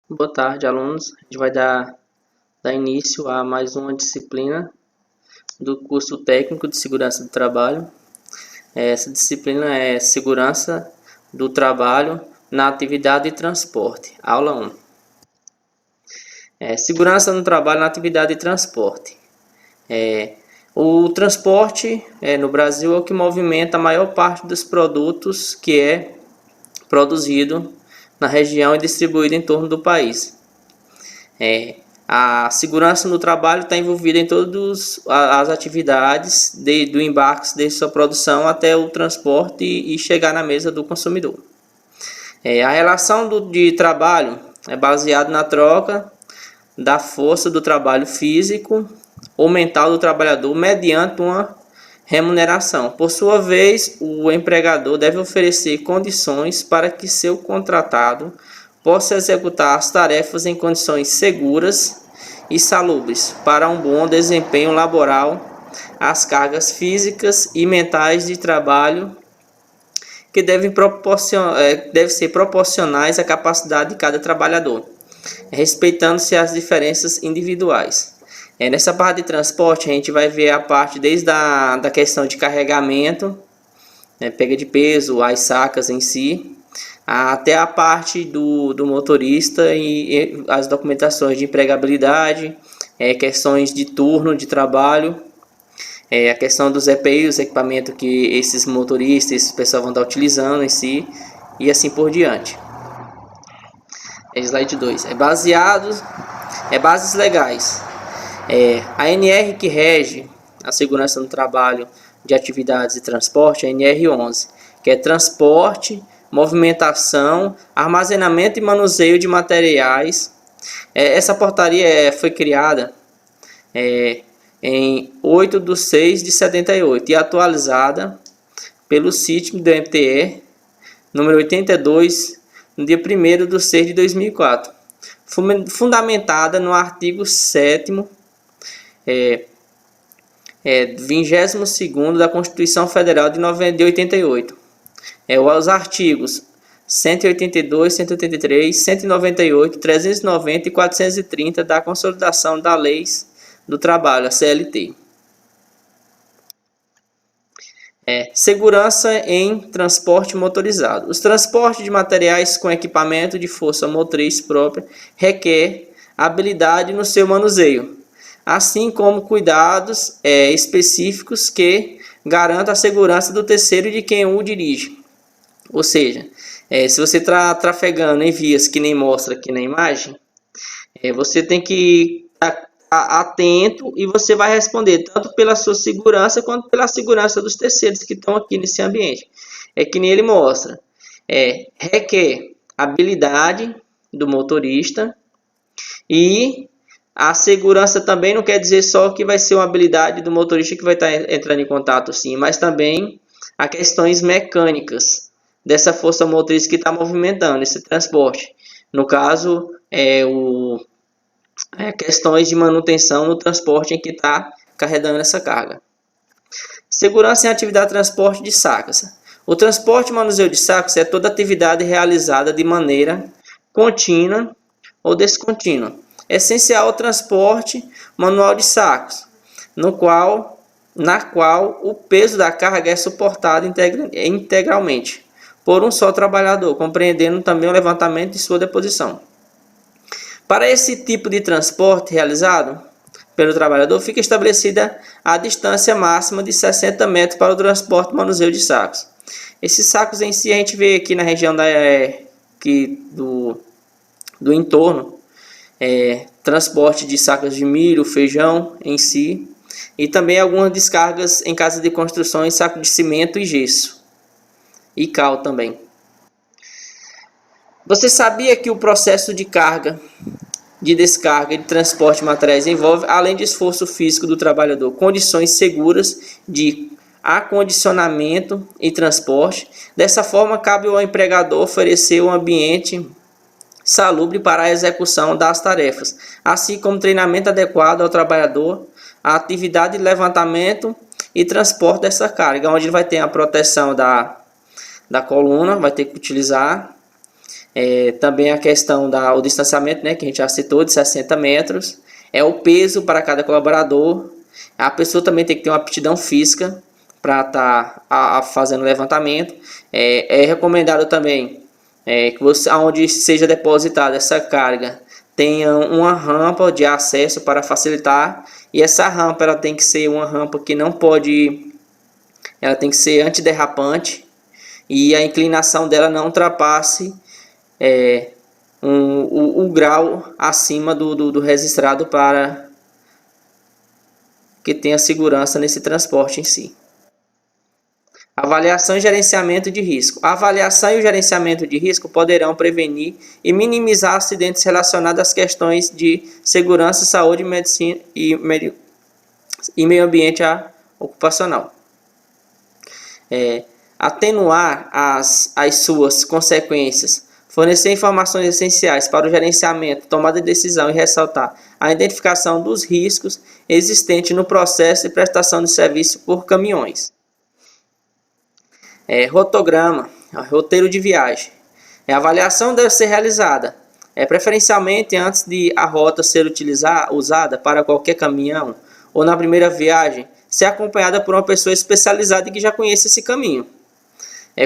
Boa tarde, alunos. A gente vai dar início a mais uma disciplina do curso técnico de segurança do trabalho. Essa disciplina é segurança do trabalho na atividade de transporte. Aula 1. Segurança no trabalho na atividade de transporte. O transporte no Brasil é o que movimenta a maior parte dos produtos que é produzido na região e distribuído em torno do país. A segurança no trabalho está envolvida em todas as atividades, do embarque, desde sua produção até o transporte e chegar na mesa do consumidor. A relação de trabalho é baseada na troca da força do trabalho físico ou mental do trabalhador mediante uma remuneração. Por sua vez, o empregador deve oferecer condições para que seu contratado possa executar as tarefas em condições seguras e salubres para um bom desempenho laboral. As cargas físicas e mentais de trabalho que devem ser proporcionais à capacidade de cada trabalhador, respeitando-se as diferenças individuais. Nessa parte de transporte, a gente vai ver a parte desde da questão de carregamento, pega de peso, as sacas em si, até a parte do motorista e as documentações de empregabilidade, questões de turno de trabalho, a questão dos EPI, os equipamentos que esses motoristas, esses pessoal vão estar utilizando em si, e assim por diante. Slide 2. Bases legais. A NR que rege a segurança no trabalho de atividades de transporte é a NR11, que é transporte, movimentação, armazenamento e manuseio de materiais. Essa portaria foi criada em 8/6/78 e atualizada pelo CITM do MTE, número 82, no dia 1º/6/2004, fundamentada no artigo 7º, 22º da Constituição Federal de 88. Os artigos 182, 183, 198, 390 e 430 da Consolidação das Leis do Trabalho, a CLT. Segurança em transporte motorizado. Os transportes de materiais com equipamento de força motriz própria requer habilidade no seu manuseio, assim como cuidados específicos que garantam a segurança do terceiro e de quem o dirige. Ou seja, se você está trafegando em vias que nem mostra aqui na imagem, você tem que estar atento e você vai responder tanto pela sua segurança quanto pela segurança dos terceiros que estão aqui nesse ambiente. Que nem ele mostra. Requer habilidade do motorista, e a segurança também não quer dizer só que vai ser uma habilidade do motorista que vai estar entrando em contato, sim, mas também há questões mecânicas dessa força motriz que está movimentando esse transporte. No caso, questões de manutenção no transporte em que está carregando essa carga. Segurança em atividade de transporte de sacas. O transporte e manuseio de sacos é toda atividade realizada de maneira contínua ou descontínua, essencial ao transporte manual de sacos, na qual o peso da carga é suportado integralmente por um só trabalhador, compreendendo também o levantamento de sua deposição. Para esse tipo de transporte realizado pelo trabalhador, fica estabelecida a distância máxima de 60 metros para o transporte e manuseio de sacos. Esses sacos em si a gente vê aqui na região do entorno, transporte de sacas de milho, feijão em si, e também algumas descargas em casas de construção em saco de cimento e gesso, e cal também. Você sabia que o processo de carga, de descarga e de transporte de materiais envolve, além de esforço físico do trabalhador, condições seguras de acondicionamento e transporte? Dessa forma, cabe ao empregador oferecer um ambiente salubre para a execução das tarefas, assim como treinamento adequado ao trabalhador, a atividade de levantamento e transporte dessa carga, onde ele vai ter a proteção da coluna, vai ter que utilizar também a questão do distanciamento, né, que a gente já citou, de 60 metros, o peso para cada colaborador. A pessoa também tem que ter uma aptidão física para estar fazendo levantamento. É recomendado também que você, onde seja depositada essa carga, tenha uma rampa de acesso para facilitar, e essa rampa ela tem que ser uma rampa que não pode, ela tem que ser antiderrapante, e a inclinação dela não ultrapasse o grau acima do registrado, para que tenha segurança nesse transporte em si. Avaliação e gerenciamento de risco. A avaliação e o gerenciamento de risco poderão prevenir e minimizar acidentes relacionados às questões de segurança, saúde, medicina e meio ambiente ocupacional. Atenuar as suas consequências, fornecer informações essenciais para o gerenciamento, tomada de decisão e ressaltar a identificação dos riscos existentes no processo de prestação de serviço por caminhões. Rotograma, roteiro de viagem. A avaliação deve ser realizada preferencialmente antes de a rota ser usada para qualquer caminhão, ou na primeira viagem, ser acompanhada por uma pessoa especializada e que já conhece esse caminho.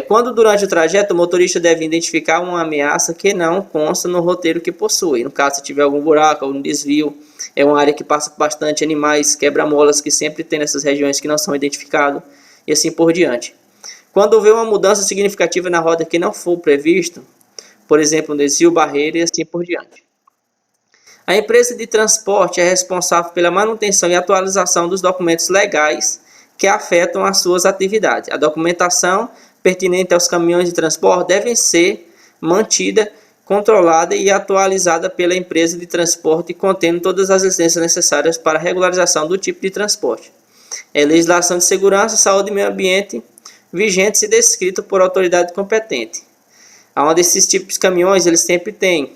Quando durante o trajeto o motorista deve identificar uma ameaça que não consta no roteiro que possui. No caso, se tiver algum buraco, algum desvio, é uma área que passa por bastante animais, quebra-molas que sempre tem nessas regiões que não são identificados, e assim por diante. Quando houver uma mudança significativa na rota que não for previsto, por exemplo, um desvio, barreira e assim por diante. A empresa de transporte é responsável pela manutenção e atualização dos documentos legais que afetam as suas atividades. A documentação pertinente aos caminhões de transporte deve ser mantida, controlada e atualizada pela empresa de transporte, contendo todas as licenças necessárias para a regularização do tipo de transporte. Legislação de segurança, saúde e meio ambiente vigentes e descrito por autoridade competente. Onde esses tipos de caminhões, eles sempre têm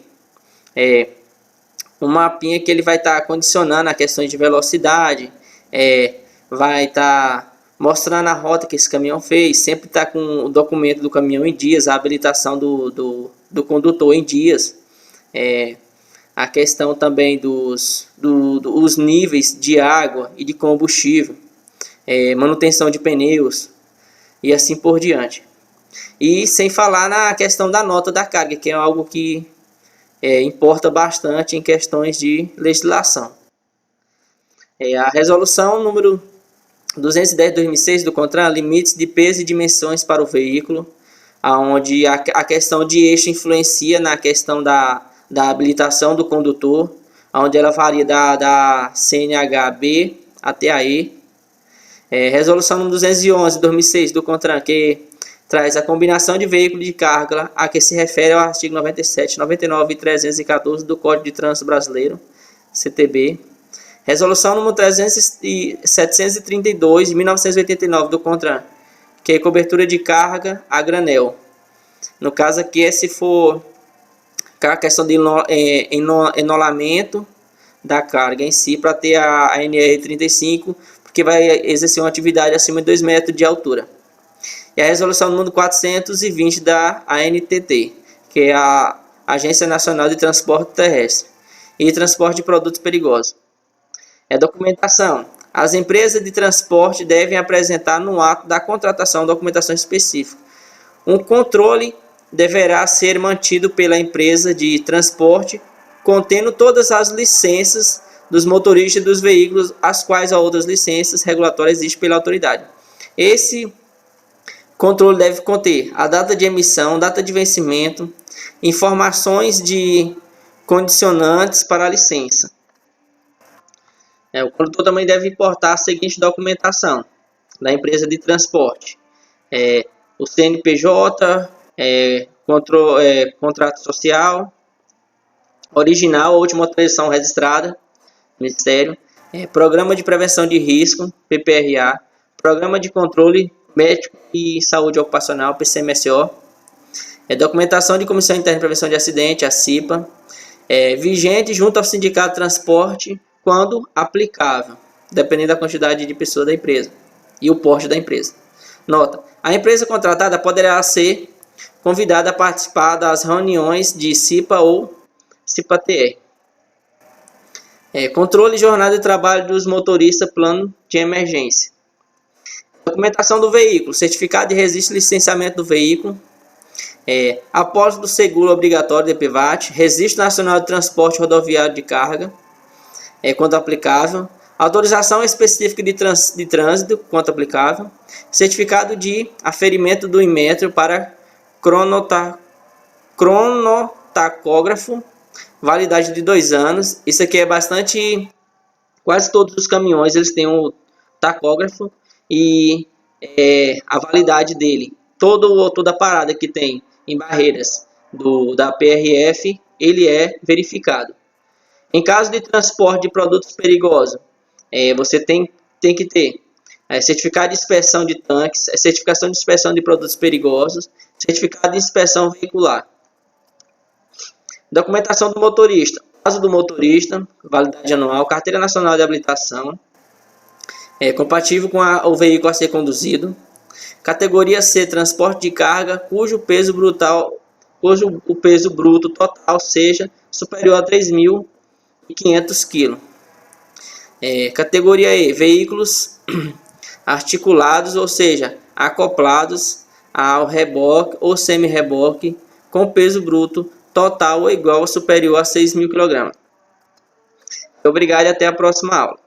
um mapinha que ele vai estar condicionando a questões de velocidade, vai estar mostrando a rota que esse caminhão fez, sempre está com o documento do caminhão em dias, a habilitação do condutor em dias, a questão também dos níveis de água e de combustível, manutenção de pneus, e assim por diante. E sem falar na questão da nota da carga, que é algo que importa bastante em questões de legislação. A resolução número 210/2006 do CONTRAN, limites de peso e dimensões para o veículo, onde a questão de eixo influencia na questão da habilitação do condutor, onde ela varia da CNH-B até a E. Resolução número 211/2006 do CONTRAN, que traz a combinação de veículo de carga, a que se refere ao artigo 97, 99 e 314 do Código de Trânsito Brasileiro, CTB. Resolução número 732 de 1989 do CONTRAN, que é cobertura de carga a granel. No caso aqui se for a questão de enolamento da carga em si, para ter a NR35, que vai exercer uma atividade acima de 2 metros de altura. E a resolução número 420 da ANTT, que é a Agência Nacional de Transporte Terrestre e Transporte de Produtos Perigosos. Documentação. As empresas de transporte devem apresentar no ato da contratação documentação específica. Um controle deverá ser mantido pela empresa de transporte, contendo todas as licenças dos motoristas dos veículos, as quais outras licenças regulatórias existem pela autoridade. Esse controle deve conter a data de emissão, data de vencimento, informações de condicionantes para a licença. O condutor também deve importar a seguinte documentação da empresa de transporte: o CNPJ, contrato social, original ou última autorização registrada, Ministério, Programa de Prevenção de Risco, PPRA, Programa de Controle Médico e Saúde Ocupacional, PCMSO, Documentação de Comissão Interna de Prevenção de Acidente, a CIPA, vigente junto ao Sindicato de Transporte quando aplicável, dependendo da quantidade de pessoas da empresa e o porte da empresa. Nota: a empresa contratada poderá ser convidada a participar das reuniões de CIPA ou CIPA-TR. Controle de jornada de trabalho dos motoristas, plano de emergência. Documentação do veículo, certificado de registro e licenciamento do veículo, apólice do seguro obrigatório de DPVAT, registro nacional de transporte rodoviário de carga, quanto aplicável, autorização específica de trânsito, quanto aplicável, certificado de aferimento do Inmetro para cronotacógrafo, validade de 2 anos. Isso aqui é bastante... Quase todos os caminhões eles têm um tacógrafo e a validade dele, toda a parada que tem em barreiras da PRF, ele é verificado. Em caso de transporte de produtos perigosos, você tem que ter certificado de inspeção de tanques, certificação de inspeção de produtos perigosos, certificado de inspeção veicular. Documentação do motorista, caso do motorista, validade anual, carteira nacional de habilitação, compatível com o veículo a ser conduzido. Categoria C, transporte de carga, cujo o peso bruto total seja superior a 3.500 kg. Categoria E, veículos articulados, ou seja, acoplados ao reboque ou semi-reboque, com peso bruto total ou igual ou superior a 6.000 kg. Obrigado e até a próxima aula.